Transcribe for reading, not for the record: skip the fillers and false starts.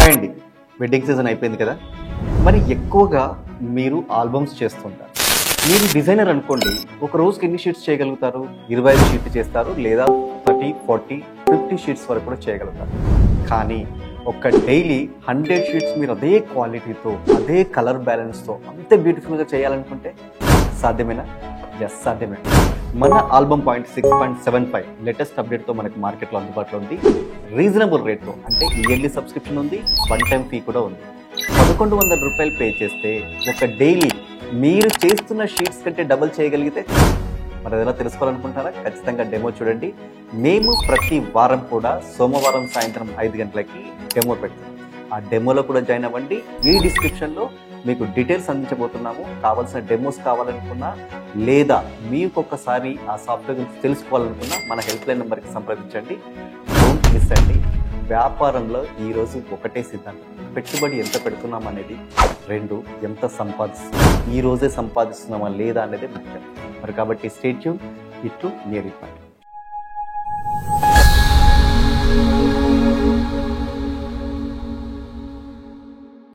Hi అండి, wedding season అయిపోయింది కదా. మరి ఎక్కువగా మీరు ఆల్బమ్స్ చేస్తుంటారు. మీరు డిజైనర్ అనుకోండి, ఒక రోజుకి ఎన్ని షీట్స్ చేయగలుగుతారు? 25 షీట్లు చేస్తారు, లేదా 30, 40, 50 షీట్స్ వరకు కూడా చేయగలుగుతారు. కానీ ఒక డైలీ 100 షీట్స్ మీరు అదే క్వాలిటీతో, అదే కలర్ బ్యాలెన్స్తో అంతే బ్యూటిఫుల్గా చేయాలనుకుంటే సాధ్యమేనా? ఎస్, సాధ్యమే. మన ఆల్బమ్ పాయింట్ 6.75 లేటెస్ట్ అప్డేట్తో మనకి మార్కెట్లో అందుబాటులో ఉంది. రీజనబుల్ రేట్లో, అంటే ఇయర్లీ సబ్స్క్రిప్షన్ ఉంది, వన్ టైం ఫీ కూడా ఉంది. 1100 రూపాయలు పే చేస్తే ఒక డైలీ మీరు చేస్తున్న షీట్స్ కంటే డబుల్ చేయగలిగితే మరి ఎలా తెలుసుకోవాలనుకుంటారా? ఖచ్చితంగా డెమో చూడండి. మేము ప్రతి వారం కూడా సోమవారం సాయంత్రం 5 గంటలకి డెమో పెడతాం. ఆ డెమోలో కూడా జాయిన్ అవ్వండి. ఈ డిస్క్రిప్షన్లో మీకు డీటెయిల్స్ అందించబోతున్నాము. కావాల్సిన డెమోస్ కావాలనుకున్నా, లేదా మీకు ఒక్కసారి ఆ సాఫ్ట్వేర్ గురించి తెలుసుకోవాలనుకున్నా మన హెల్ప్ లైన్ నెంబర్కి సంప్రదించండి. డోంట్ మిస్ అండి. వ్యాపారంలో ఈరోజు ఒకటే సిద్ధాంతం, పెట్టుబడి ఎంత పెడుతున్నాం అనేది, 2 ఎంత సంపాదిస్తున్నాం, ఈ రోజే సంపాదిస్తున్నామా లేదా అనేది ముఖ్యం. మరి కాబట్టి stay tune, it to near it.